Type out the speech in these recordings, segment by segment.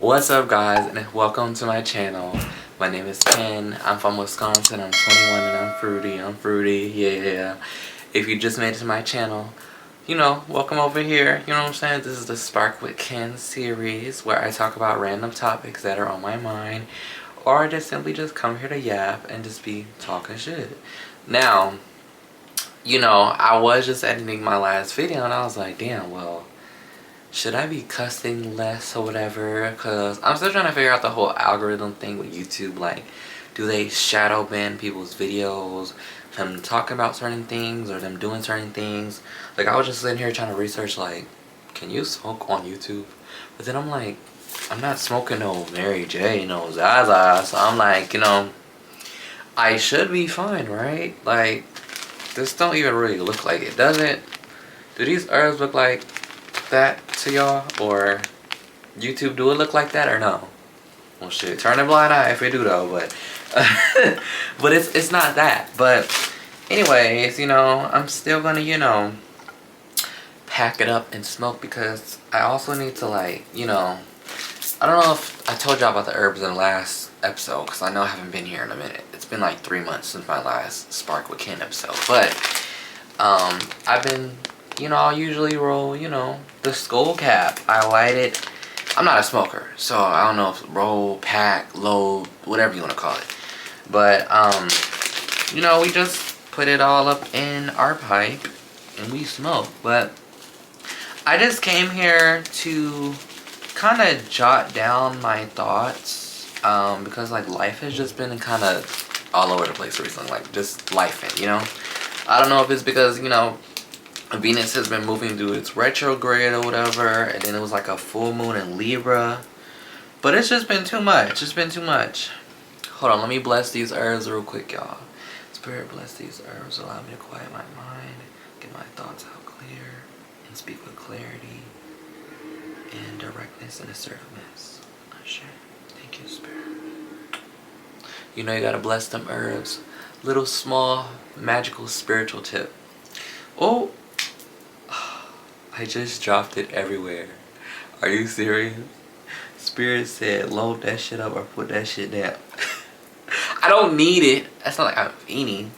What's up guys, and welcome to my channel. My name is Ken. I'm from Wisconsin. I'm 21 and I'm fruity, yeah. If you just made it to my channel, welcome over here. You know what I'm saying? This is the Sparkwitken series where I talk about random topics that are on my mind, or I just simply just come here to yap and just be talking shit. Now, I was just editing my last video and I was like, damn, well, should I be cussing less or whatever? Because I'm still trying to figure out the whole algorithm thing with YouTube. Like, do they shadow ban people's videos, them talking about certain things or them doing certain things? Like, I was just sitting here trying to research, like, can you smoke on YouTube? But then I'm like, I'm not smoking no Mary J, no Zaza. So I'm like, I should be fine, right? Like, this don't even really look like it, does it? Do these herbs look like that to y'all, or YouTube, do it look like that or no? Well, shit, turn a blind eye if we do though, but but it's not that. But anyways, I'm still gonna pack it up and smoke, because I also need to, like, I don't know if I told y'all about the herbs in the last episode, because I know I haven't been here in a minute. It's been like 3 months since my last Sparkwitken episode, but I've been, I'll usually roll, the skull cap. I light it. I'm not a smoker, so I don't know if roll, pack, load, whatever you want to call it. But, we just put it all up in our pipe and we smoke. But I just came here to kind of jot down my thoughts, because, like, life has just been kind of all over the place recently, like, just lifing, I don't know if it's because, Venus has been moving through its retrograde or whatever, and then it was like a full moon in Libra. But it's just been too much. It's been too much. Hold on, let me bless these herbs real quick, y'all. Spirit, bless these herbs. Allow me to quiet my mind, get my thoughts out clear, and speak with clarity and directness and assertiveness. Shit. Thank you, Spirit. You gotta bless them herbs. Little small magical spiritual tip. Oh, I just dropped it everywhere. Are you serious? Spirit said load that shit up or put that shit down. I don't need it. That's not like I'm fiending.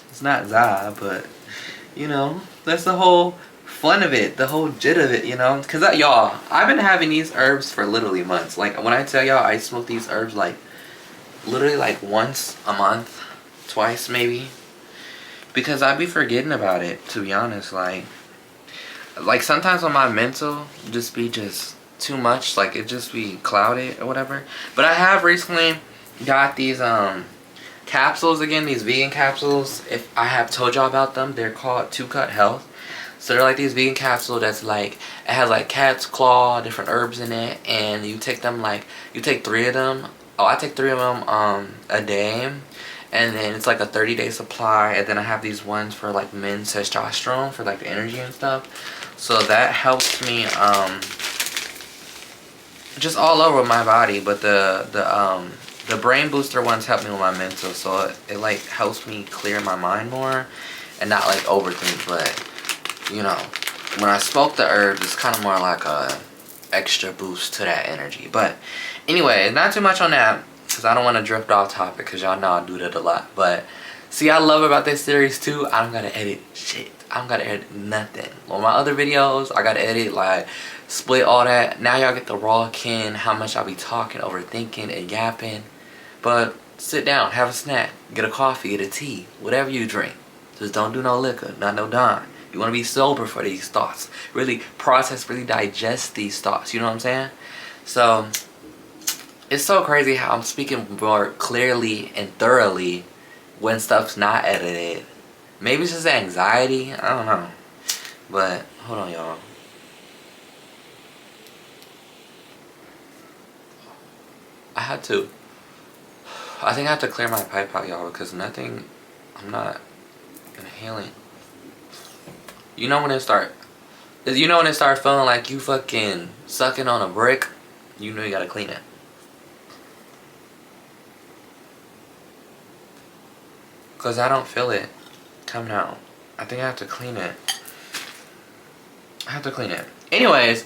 It's not Za, but that's the whole fun of it, the whole jit of it, Cause y'all, I've been having these herbs for literally months. Like, when I tell y'all I smoke these herbs, like, literally like once a month, twice maybe. Because I be forgetting about it, to be honest. Like sometimes when my mental just be too much, like it just be clouded or whatever. But I have recently got these capsules again, these vegan capsules. If I have told y'all about them, they're called 2-Cut Health. So they're like these vegan capsules that's like, it has like cat's claw, different herbs in it, and you take them, like, you take 3 of them. Oh, I take 3 of them a day. And then it's like a 30-day supply. And then I have these ones for like men's testosterone, for like the energy and stuff. So that helps me just all over my body. But the brain booster ones help me with my mental. So it like helps me clear my mind more and not like overthink. But when I smoke the herbs, it's kind of more like a extra boost to that energy. But anyway, not too much on that, because I don't want to drift off topic, because y'all know I do that a lot. But see, I love about this series too, I don't gotta edit shit. I don't gotta edit nothing. On my other videos, I gotta edit, like, split all that. Now y'all get the raw Ken, how much I'll be talking, overthinking, and yapping. But sit down, have a snack, get a coffee, get a tea, whatever you drink. Just don't do no liquor, not no dime. You want to be sober for these thoughts. Really process, really digest these thoughts. You know what I'm saying? So it's so crazy how I'm speaking more clearly and thoroughly when stuff's not edited. Maybe it's just anxiety. I don't know. But hold on, y'all. I think I have to clear my pipe out, y'all, because nothing, I'm not inhaling. When it start feeling like you fucking sucking on a brick, you gotta clean it. Because I don't feel it coming out. I think I have to clean it. Anyways,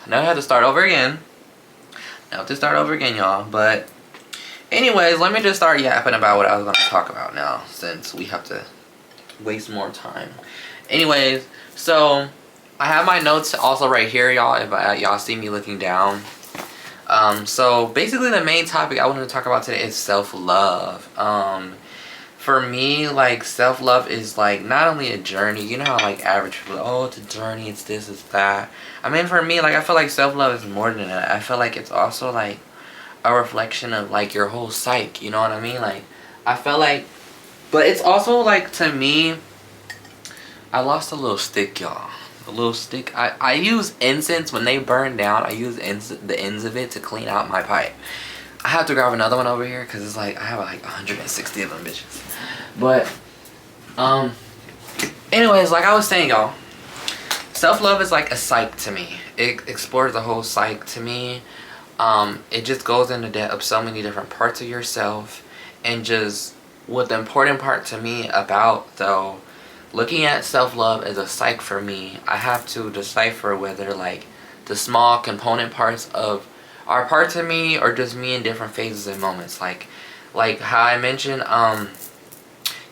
now I have to start over again. I have to start over again, y'all. But anyways, let me just start yapping about what I was going to talk about now, since we have to waste more time. Anyways, so I have my notes also right here, y'all, if y'all see me looking down. So basically the main topic I wanted to talk about today is self-love. For me, like, self-love is, like, not only a journey. You know how, like, average people, oh, it's a journey, it's this, it's that. I mean, for me, like, I feel like self-love is more than that. I feel like it's also, like, a reflection of, like, your whole psyche. You know what I mean? Like, I feel like, but it's also, like, to me, I lost a little stick, y'all. A little stick. I use incense when they burn down. I use the ends of it to clean out my pipe. I have to grab another one over here because it's like, I have like 160 of them bitches. But, anyways, like I was saying, y'all, self-love is like a psyche to me. It explores the whole psyche to me. It just goes into depth of so many different parts of yourself. And just what the important part to me about, though, looking at self-love as a psyche for me, I have to decipher whether, like, the small component parts of are parts of me or just me in different phases and moments. Like how I mentioned,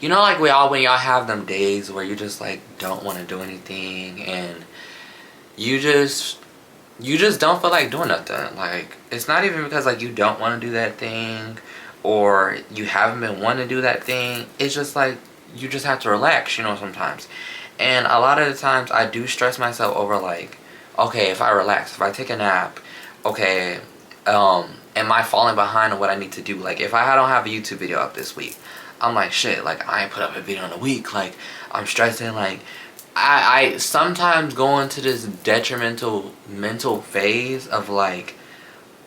you know, like when y'all have them days where you just, like, don't want to do anything and you just don't feel like doing nothing. Like, it's not even because, like, you don't want to do that thing or you haven't been wanting to do that thing. It's just like you just have to relax, you know, sometimes. And a lot of the times I do stress myself over, like, okay, if I relax, if I take a nap, okay, am I falling behind on what I need to do? Like, if I don't have a YouTube video up this week, I'm like, shit, like, I ain't put up a video in a week. Like, I'm stressing. Like, I sometimes go into this detrimental mental phase of, like,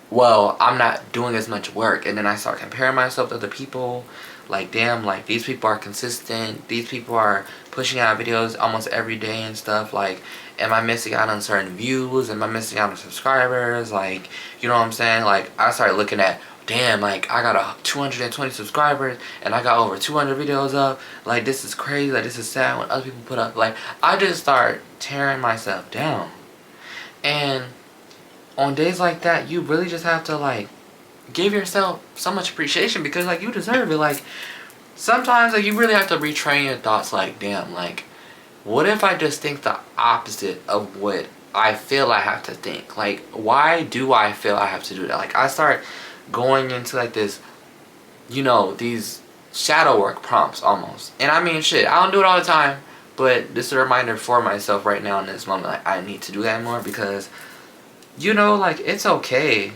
well, I'm not doing as much work. And then I start comparing myself to other people. Like, damn, like, these people are consistent. These people are pushing out videos almost every day and stuff. Like, am I missing out on certain views? Am I missing out on subscribers? Like, you know what I'm saying? Like, I started looking at, damn, like, I got 220 subscribers and I got over 200 videos up. Like, this is crazy. Like, this is sad when other people put up. Like, I just start tearing myself down. And on days like that, you really just have to, like, give yourself so much appreciation because, like, you deserve it. Like, sometimes, like, you really have to retrain your thoughts. Like, damn, like, what if I just think the opposite of what I feel I have to think? Like, why do I feel I have to do that? Like, I start going into, like, this, you know, these shadow work prompts almost. And I mean, shit, I don't do it all the time, but this is a reminder for myself right now in this moment. Like, I need to do that more because, you know, like, it's okay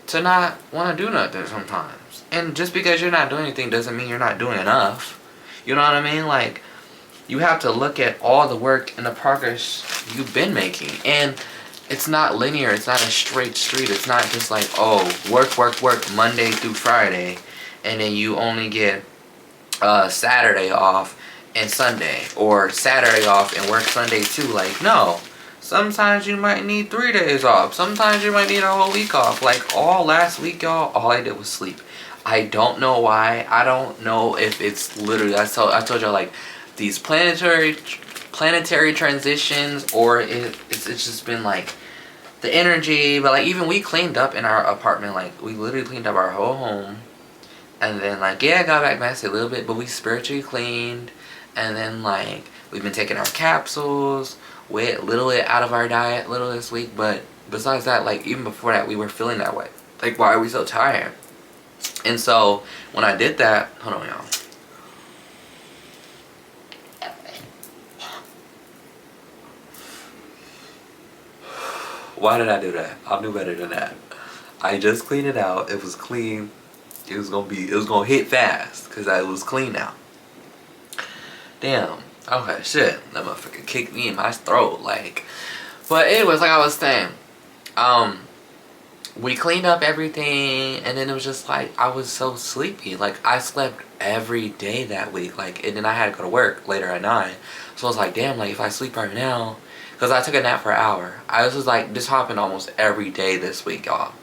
to not want to do nothing sometimes. And just because you're not doing anything doesn't mean you're not doing enough. You know what I mean? Like, you have to look at all the work and the progress you've been making. And it's not linear. It's not a straight street. It's not just like, oh, work, Monday through Friday. And then you only get Saturday off and Sunday. Or Saturday off and work Sunday too. Like, no. Sometimes you might need 3 days off. Sometimes you might need a whole week off. Like, all last week, y'all, all I did was sleep. I don't know why. I don't know if it's literally, I told y'all, like, these planetary transitions, or it's just been, like, the energy. But, like, even we cleaned up in our apartment. Like, we literally cleaned up our whole home. And then, like, yeah, I got back messy a little bit, but we spiritually cleaned. And then, like, we've been taking our capsules. Went a little bit out of our diet, little this week, but besides that, like, even before that, we were feeling that way. Like, why are we so tired? And so, when I did that, hold on, y'all. Why did I do that? I'll do better than that. I just cleaned it out. It was clean. It was gonna hit fast, because it was clean now. Damn. Okay, shit. That motherfucker kicked me in my throat, like. But anyways, like I was saying, we cleaned up everything, and then it was just like, I was so sleepy. Like, I slept every day that week, like, and then I had to go to work later at 9. So I was like, damn, like, if I sleep right now, because I took a nap for an hour. I was just like, this happened almost every day this week, y'all.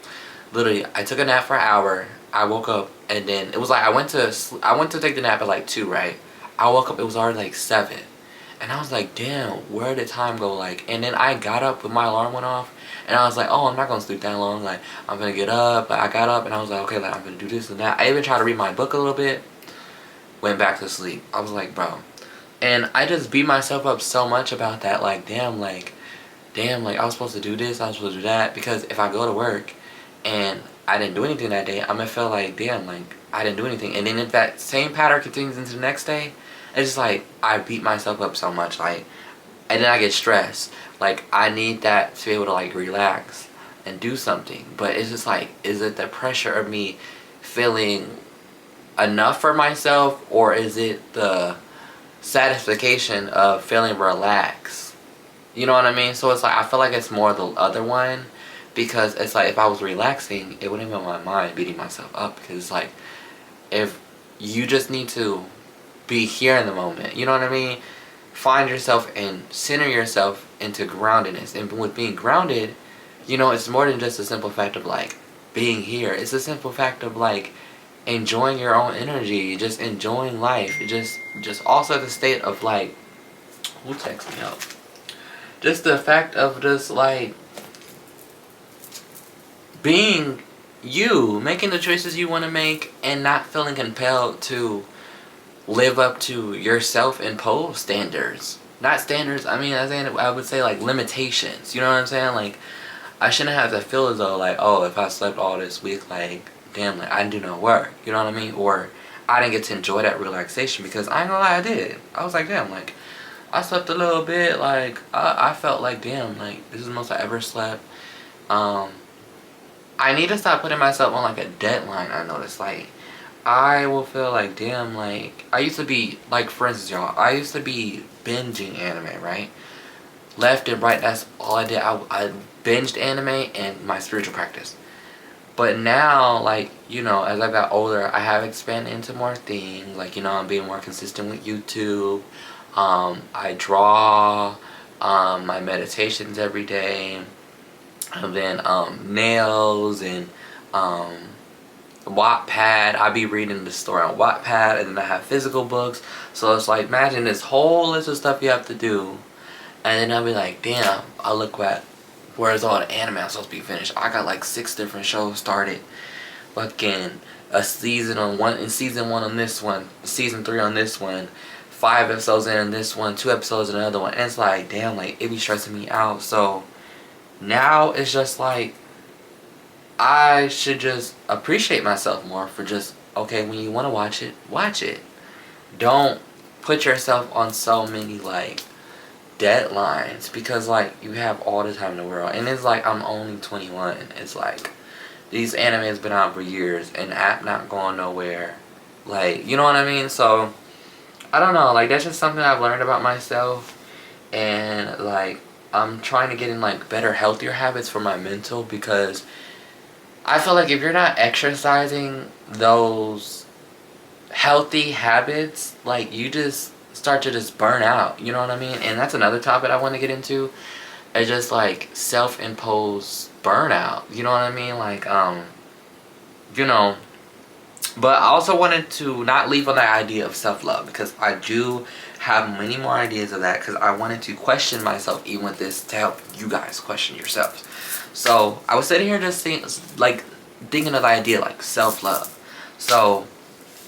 Literally, I took a nap for an hour. I woke up, and then it was like, I went to take the nap at like 2, right? I woke up, it was already like 7. And I was like, damn, where did time go? Like, and then I got up when my alarm went off, and I was like, oh, I'm not gonna sleep that long. Like, I'm gonna get up. But I got up, and I was like, okay, like I'm gonna do this and that. I even tried to read my book a little bit. Went back to sleep. I was like, bro. And I just beat myself up so much about that. Like, damn, like I was supposed to do this, I was supposed to do that. Because if I go to work and I didn't do anything that day, I'm gonna feel like, damn, like I didn't do anything. And then if that same pattern continues into the next day, it's just like I beat myself up so much, like, and then I get stressed. Like, I need that to be able to like relax and do something. But it's just like, is it the pressure of me feeling enough for myself, or is it the satisfaction of feeling relaxed? You know what I mean? So it's like, I feel like it's more the other one, because it's like if I was relaxing, it wouldn't be on my mind beating myself up. Because it's like, if you just need to be here in the moment, you know what I mean? Find yourself and center yourself into groundedness. And with being grounded, you know, it's more than just a simple fact of like being here. It's a simple fact of like enjoying your own energy, just enjoying life. Just also the state of like, who texts me up? Just the fact of just like being you, making the choices you want to make, and not feeling compelled to live up to your self-imposed standards. Not standards, I mean, I would say like limitations. You know what I'm saying? Like, I shouldn't have to feel as though like, oh, if I slept all this week, like, damn, like I didn't do no work. You know what I mean? Or I didn't get to enjoy that relaxation, because I ain't gonna lie, I did. I was like, damn, like I slept a little bit. Like I felt like, damn, like this is the most I ever slept. I need to stop putting myself on like a deadline. I noticed, like, I will feel like, damn, like I used to be like, for instance, y'all, I used to be binging anime, right? Left and right, that's all I did. I binged anime and my spiritual practice. But now, like, you know, as I got older, I have expanded into more things. Like, you know, I'm being more consistent with YouTube. I draw, my meditations every day. And then nails and Wattpad. I be reading the story on Wattpad, and then I have physical books. So it's like, imagine this whole list of stuff you have to do. And then I'll be like, damn, I look at where's all the anime I'm supposed to be finished. I got like 6 different shows started. Fucking a season on one, in season 1 on this one, season 3 on this one, 5 episodes in this one, 2 episodes in another one. And it's like, damn, like it be stressing me out. So now it's just like, I should just appreciate myself more for just, okay, when you want to watch it, watch it. Don't put yourself on so many like deadlines, because like you have all the time in the world. And it's like, I'm only 21. It's like these animes been out for years and app not going nowhere. Like, you know what I mean? So I don't know, like that's just something I've learned about myself. And like I'm trying to get in like better, healthier habits for my mental, because I feel like if you're not exercising those healthy habits, like you just start to just burn out. You know what I mean? And that's another topic I want to get into. It's just like self-imposed burnout. You know what I mean? Like, you know. But I also wanted to not leave on that idea of self-love, because I do have many more ideas of that, because I wanted to question myself even with this, to help you guys question yourselves. So I was sitting here just thinking of the idea like self-love. So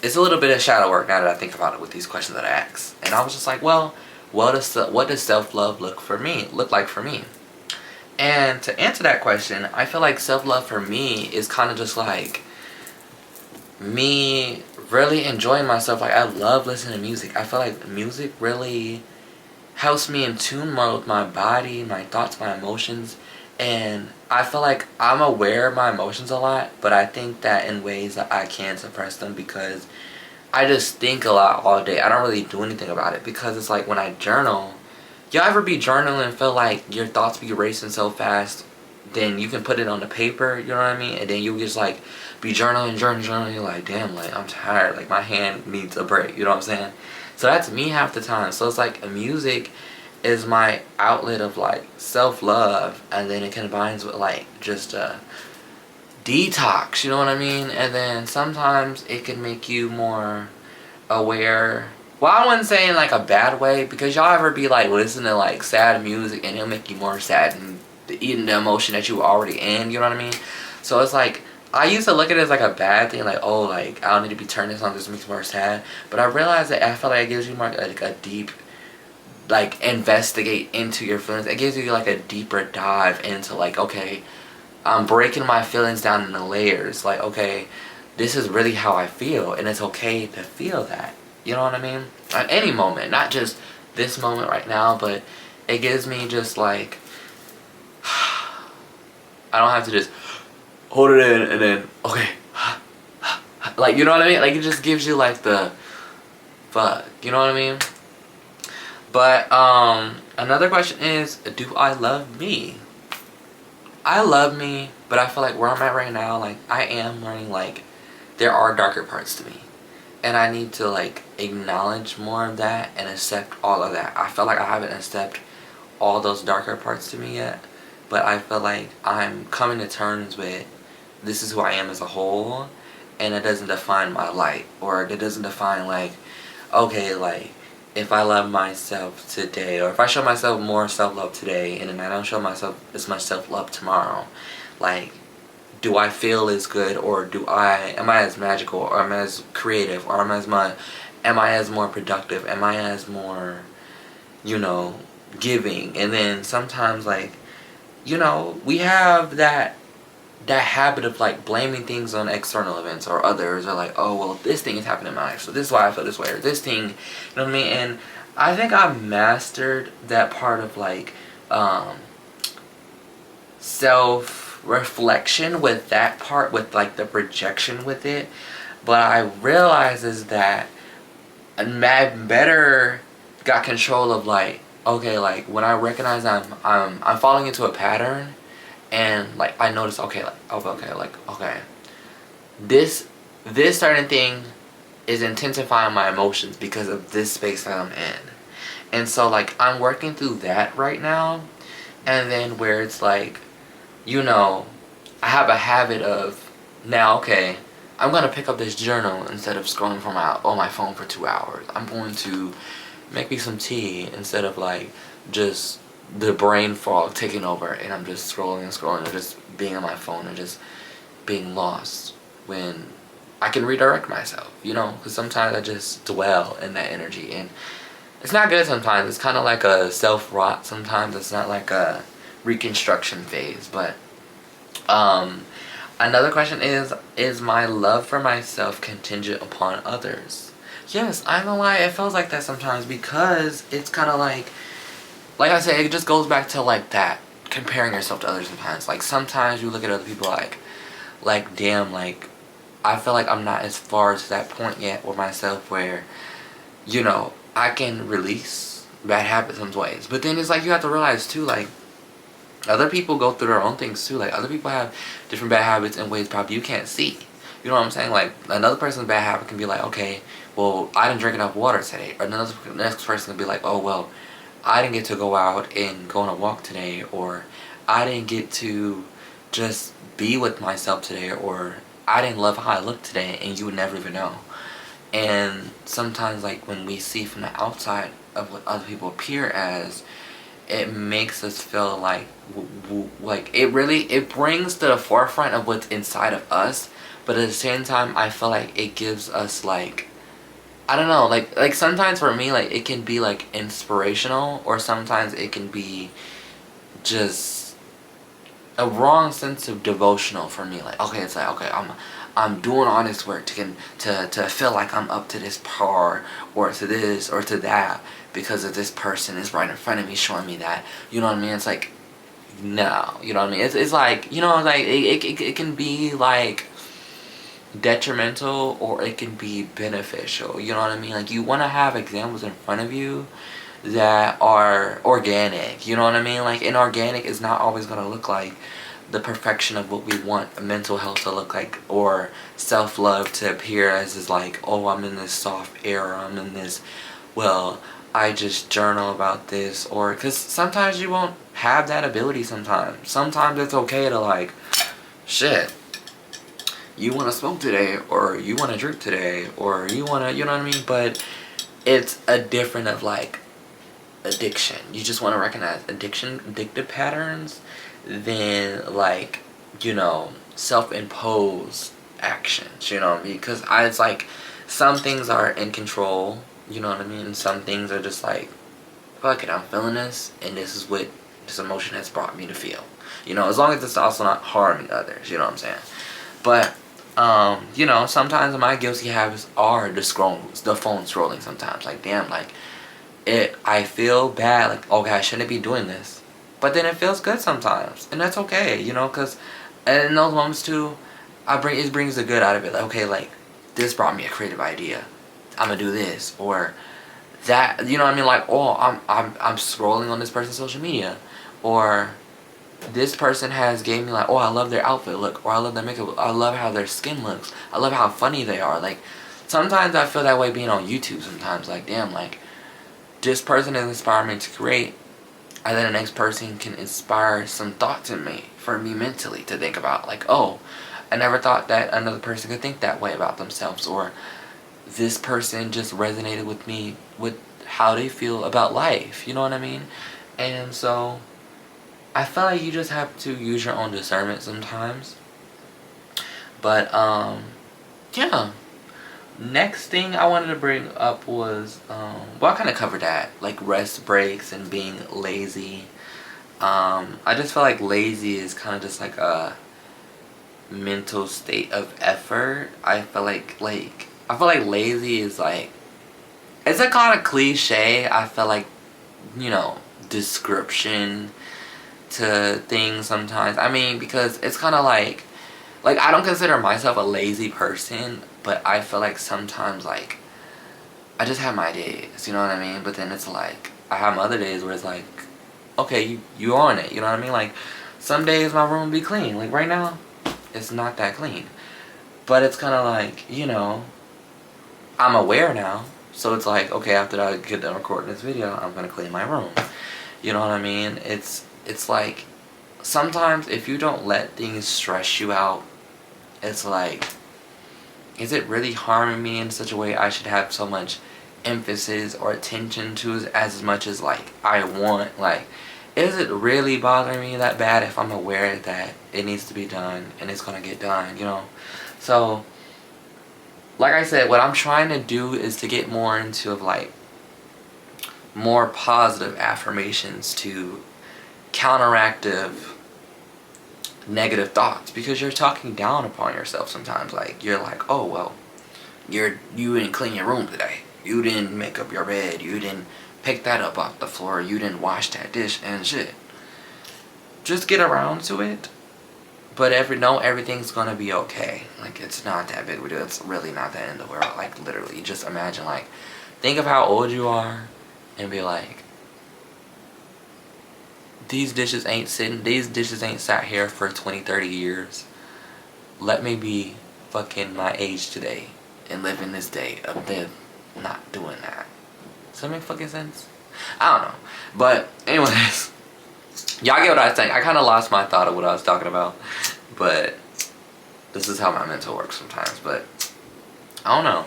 it's a little bit of shadow work now that I think about it with these questions that I asked. And I was just like, well, what does self-love look like for me? And to answer that question, I feel like self-love for me is kind of just like me really enjoying myself. Like, I love listening to music. I feel like music really helps me in tune more with my body, my thoughts, my emotions. And I feel like I'm aware of my emotions a lot, but I think that in ways that I can suppress them, because I just think a lot all day. I don't really do anything about it, because it's like when I journal, y'all ever be journaling and feel like your thoughts be racing so fast, then you can put it on the paper, you know what I mean? And then you just like be journaling, you're like, damn, like I'm tired, like my hand needs a break, you know what I'm saying? So that's me half the time. So it's like music is my outlet of like self-love, and then it combines with like just a detox, you know what I mean? And then sometimes it can make you more aware well, I wouldn't say in like a bad way, because y'all ever be like listening to like sad music and it'll make you more sad and eating the emotion that you already in, you know what I mean? So it's like, I used to look at it as like a bad thing, like, oh, like, I don't need to be turning this on, this makes me more sad. But I realized that I feel like it gives you more like a deep, like, investigate into your feelings. It gives you like a deeper dive into like, okay, I'm breaking my feelings down into layers. Like, okay, this is really how I feel, and it's okay to feel that. You know what I mean? At any moment, not just this moment right now, but it gives me just like, I don't have to just hold it in and then, okay, like, you know what I mean? Like, it just gives you like the fuck, you know what I mean? But another question is, do I love me? I love me, but I feel like where I'm at right now, like, I am learning, like, there are darker parts to me. And I need to, like, acknowledge more of that and accept all of that. I feel like I haven't accepted all those darker parts to me yet. But I feel like I'm coming to terms with, this is who I am as a whole. And it doesn't define my light. Or it doesn't define, like, okay, like, if I love myself today, or if I show myself more self-love today, and then I don't show myself as much self-love tomorrow, like, do I feel as good, or am I as magical, or am I as creative, or am I as more productive, am I as more, you know, giving? And then sometimes, like, you know, we have that habit of like blaming things on external events or others, or like, oh, well, this thing is happening in my life, so this is why I feel this way, or this thing, you know what I mean? And I think I've mastered that part of like self-reflection with that part, with like the projection with it. But I realize is that I better got control of like, okay, like when I recognize I'm falling into a pattern. And like I noticed, okay, like, oh, okay, this certain thing is intensifying my emotions because of this space that I'm in. And so like I'm working through that right now. And then where it's like, you know, I have a habit of now, okay, I'm gonna pick up this journal instead of scrolling on my phone for 2 hours. I'm going to make me some tea instead of like just the brain fog taking over, and I'm just scrolling or just being on my phone and just being lost when I can redirect myself, you know, because sometimes I just dwell in that energy, and it's not good sometimes. It's kind of like a self-rot sometimes. It's not like a reconstruction phase. But another question is my love for myself contingent upon others? Yes, I'm gonna lie, it feels like that sometimes, because it's kind of like I said, it just goes back to like that, comparing yourself to others sometimes. Like sometimes you look at other people like damn, like I feel like I'm not as far to that point yet with myself where, you know, I can release bad habits in ways. But then it's like you have to realize too, like other people go through their own things too. Like other people have different bad habits in ways probably you can't see. You know what I'm saying? Like another person's bad habit can be like, okay, well, I didn't drink enough water today. Or the next person can be like, oh, well, I didn't get to go out and go on a walk today, or I didn't get to just be with myself today, or I didn't love how I looked today, and you would never even know. And sometimes, like, when we see from the outside of what other people appear as, it makes us feel like, it brings to the forefront of what's inside of us, but at the same time, I feel like it gives us, like, I don't know, like sometimes for me, like, it can be, like, inspirational, or sometimes it can be just a wrong sense of devotional for me. Like, okay, it's like, okay, I'm doing all this work to feel like I'm up to this par, or to this, or to that, because of this person is right in front of me showing me that, you know what I mean? It's like, no, you know what I mean? It's like, you know, like, it can be, like, detrimental, or it can be beneficial, you know what I mean? Like, you want to have examples in front of you that are organic, you know what I mean? Like, and organic is not always going to look like the perfection of what we want mental health to look like, or self-love to appear as, is like, oh, I'm in this soft era, I'm in this, well, I just journal about this, or, because sometimes you won't have that ability sometimes it's okay to, like, shit, you want to smoke today, or you want to drink today, or you want to, you know what I mean? But it's a different of like addiction. You just want to recognize addictive patterns than like, you know, self-imposed actions, you know what I mean? Because it's like some things are in control, you know what I mean? Some things are just like, fuck it, I'm feeling this, and this is what this emotion has brought me to feel. You know, as long as it's also not harming others, you know what I'm saying? But, you know, sometimes my guilty habits are the phone scrolling sometimes. Like, damn, like, I feel bad, like, okay, I shouldn't be doing this. But then it feels good sometimes, and that's okay, you know, because in those moments too, it brings the good out of it. Like, okay, like, this brought me a creative idea. I'm gonna do this, or that, you know what I mean? Like, oh, I'm scrolling on this person's social media, or this person has gave me like, oh, I love their outfit look, or I love their makeup, I love how their skin looks, I love how funny they are. Like, sometimes I feel that way being on YouTube sometimes, like, damn, like, this person has inspired me to create, and then the next person can inspire some thoughts in me, for me mentally to think about, like, oh, I never thought that another person could think that way about themselves, or this person just resonated with me with how they feel about life, you know what I mean? And so I feel like you just have to use your own discernment sometimes. But yeah. Next thing I wanted to bring up was well, I kind of covered that, like rest breaks and being lazy. I just feel like lazy is kind of just like a mental state of effort. I feel like lazy is like, it's a kind of cliche, I feel like, you know, description to things sometimes. I mean, because it's kind of like I don't consider myself a lazy person, but I feel like sometimes, like, I just have my days, you know what I mean? But then it's like, I have my other days where it's like, okay, you on it, you know what I mean? Like, some days my room will be clean. Like, right now, it's not that clean. But it's kind of like, you know, I'm aware now. So it's like, okay, after I get done recording this video, I'm going to clean my room. You know what I mean? It's like, sometimes if you don't let things stress you out, it's like, is it really harming me in such a way I should have so much emphasis or attention to as much as, like, I want? Like, is it really bothering me that bad if I'm aware that it needs to be done and it's going to get done, you know? So, like I said, what I'm trying to do is to get more into, like, more positive affirmations to counteractive negative thoughts, because you're talking down upon yourself sometimes. Like, you're like, oh, well, you didn't clean your room today, you didn't make up your bed, you didn't pick that up off the floor, you didn't wash that dish and shit. Just get around to it, but everything's gonna be okay. Like, it's not that big of a deal. It's really not that end of the world. Like, literally, just imagine, like, think of how old you are and be like, these dishes ain't sat here for 20-30 years. Let me be fucking my age today and live in this day of them not doing that. Does that make fucking sense? I don't know. But anyways, y'all get what I was saying. I kind of lost my thought of what I was talking about. But this is how my mental works sometimes. But I don't know.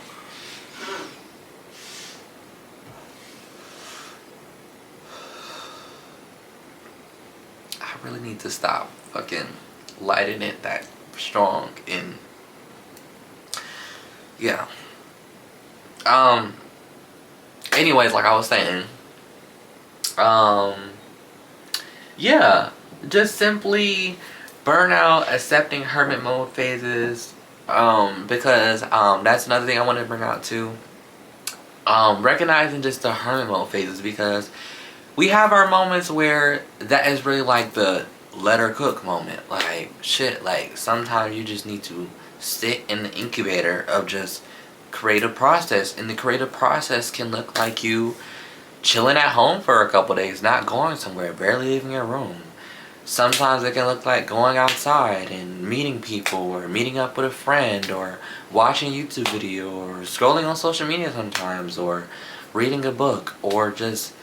I really need to stop fucking lighting it that strong. And yeah. Anyways, like I was saying, yeah, just simply burnout, accepting hermit mode phases, because that's another thing I wanted to bring out too. Recognizing just the hermit mode phases, because we have our moments where that is really like the let her cook moment. Like, shit, like, sometimes you just need to sit in the incubator of just creative process. And the creative process can look like you chilling at home for a couple days, not going somewhere, barely leaving your room. Sometimes it can look like going outside and meeting people, or meeting up with a friend, or watching a YouTube video, or scrolling on social media sometimes, or reading a book, or just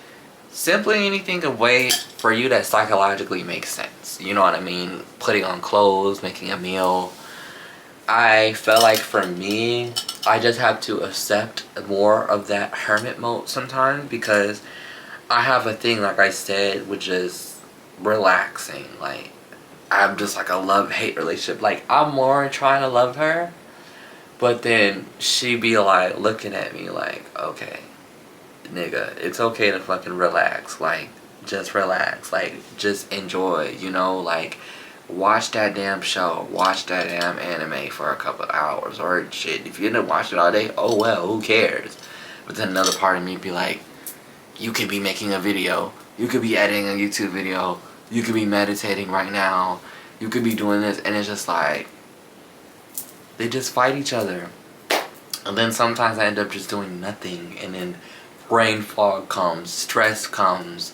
simply anything a way for you that psychologically makes sense. You know what I mean? Putting on clothes, making a meal. I felt like for me, I just have to accept more of that hermit mode sometimes, because I have a thing, like I said, which is relaxing. Like, I'm just like a love-hate relationship. Like, I'm more trying to love her, but then she be like looking at me like, okay, nigga, it's okay to fucking relax. Like, just relax. Like, just enjoy, you know? Like, watch that damn show. Watch that damn anime for a couple hours. Or shit, if you end up watching it all day, oh well, who cares? But then another part of me be like, you could be making a video. You could be editing a YouTube video. You could be meditating right now. You could be doing this. And it's just like, they just fight each other. And then sometimes I end up just doing nothing. And then brain fog comes. Stress comes.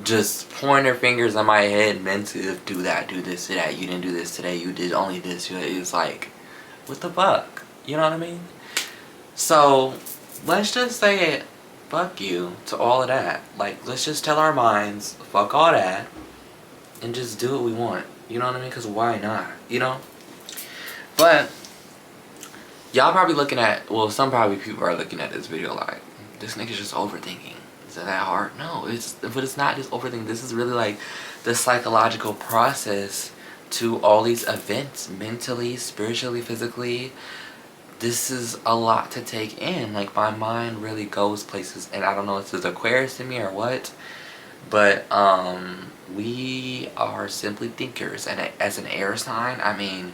Just pointing their fingers on my head meant to do that, do this, do that. You didn't do this today. You did only this. It's like, what the fuck? You know what I mean? So, let's just say it. Fuck you to all of that. Like, let's just tell our minds, fuck all that, and just do what we want. You know what I mean? Because why not? You know? But, y'all probably looking at, well, some probably people are looking at this video like, this nigga's just overthinking. Is it that hard? No, but it's not just overthinking. This is really like the psychological process to all these events, mentally, spiritually, physically. This is a lot to take in. Like, my mind really goes places, and I don't know if it's Aquarius in me or what, but we are simply thinkers, and as an air sign, I mean,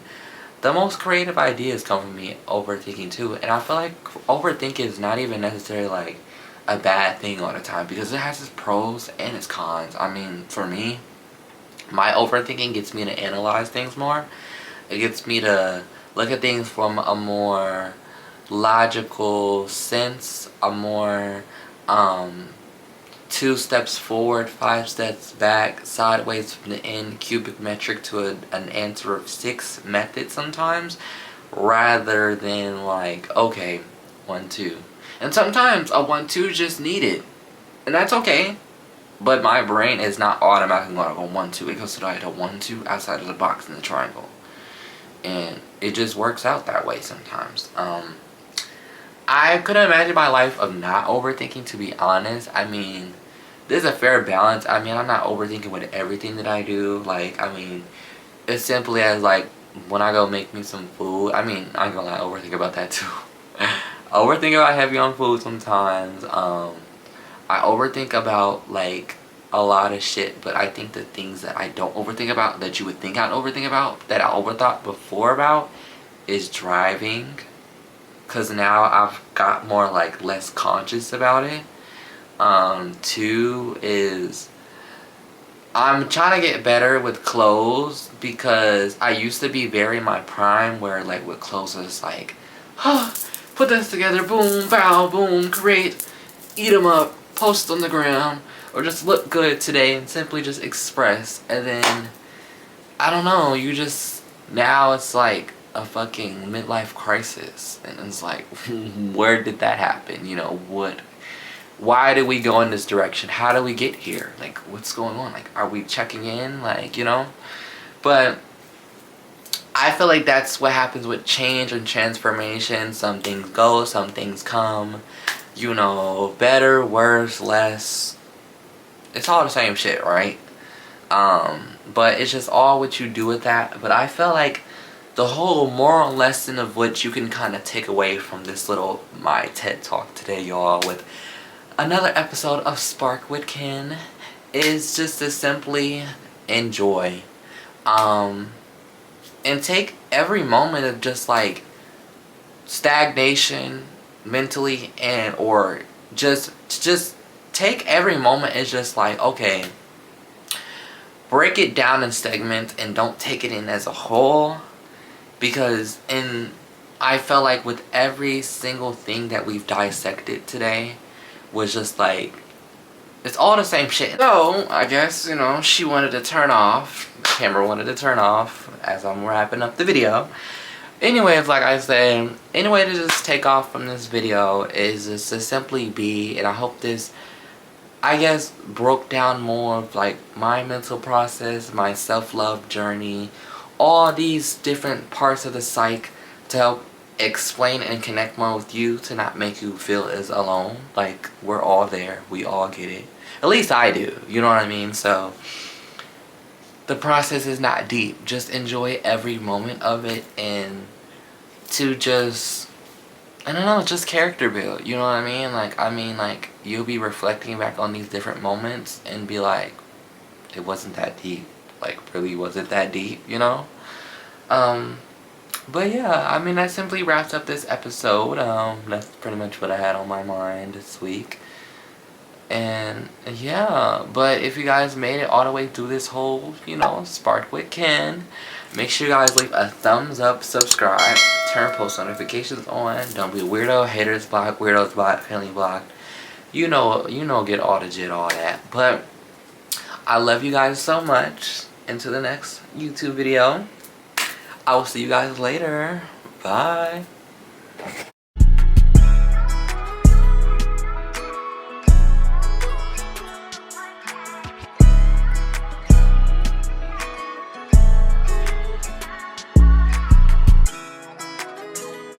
the most creative ideas come from me overthinking too. And I feel like overthinking is not even necessarily like a bad thing all the time, because it has its pros and its cons. I mean, for me, my overthinking gets me to analyze things more. It gets me to look at things from a more logical sense, a more 2 steps forward, 5 steps back, sideways from the end, cubic metric to an answer of 6 method sometimes, rather than like, okay, 1, 2. And sometimes a 1, 2 is just needed, and that's okay. But my brain is not automatically going to go 1, 2. It goes to like a 1, 2 outside of the box in the triangle. And it just works out that way sometimes. I couldn't imagine my life of not overthinking, to be honest. I mean, there's a fair balance. I mean, I'm not overthinking with everything that I do. Like, I mean, as simply as like, when I go make me some food. I mean, I ain't gonna lie, I overthink about that too. I overthink about heavy on food sometimes. I overthink about like a lot of shit, but I think the things that I don't overthink about, that you would think I'd overthink about, that I overthought before about, is driving. Cause now I've got more like less conscious about it. 2 is I'm trying to get better with clothes, because I used to be very in my prime where like with clothes I was like, put this together, boom, bow, boom, create, eat 'em up, post on the ground, or just look good today and simply just express. And then, I don't know, you just, now it's like a fucking midlife crisis. And it's like, where did that happen? You know, why did we go in this direction? How do we get here? Like, what's going on? Like, are we checking in? Like, you know? But I feel like that's what happens with change and transformation. Some things go, some things come. You know, better, worse, less. It's all the same shit, right? But it's just all what you do with that. But I feel like the whole moral lesson of what you can kind of take away from this little, my TED Talk today, y'all, with another episode of Sparkwitken, is just to simply enjoy. And take every moment of just like stagnation mentally, and or just take every moment as just like, okay, break it down in segments and don't take it in as a whole. Because I felt like with every single thing that we've dissected today was just like, it's all the same shit. So, I guess, you know, she wanted to turn off, the camera wanted to turn off as I'm wrapping up the video. Anyways, like I said, any way to just take off from this video is just to simply be, and I hope this, I guess, broke down more of like my mental process, my self-love journey, all these different parts of the psyche to help explain and connect more with you to not make you feel as alone. Like, we're all there. We all get it. At least I do. You know what I mean? So, the process is not deep. Just enjoy every moment of it, and to just, I don't know, just character build. You know what I mean? Like, you'll be reflecting back on these different moments and be like, it wasn't that deep. Like, really, was it that deep? You know? But yeah, I mean, that simply wraps up this episode. That's pretty much what I had on my mind this week. And yeah, but if you guys made it all the way through this whole, Sparkwitken, make sure you guys leave a thumbs up, subscribe, turn post notifications on. Don't be a weirdo, haters blocked, weirdos blocked, family blocked. You know, get all the jit, all that. But I love you guys so much. Until the next YouTube video, I will see you guys later. Bye.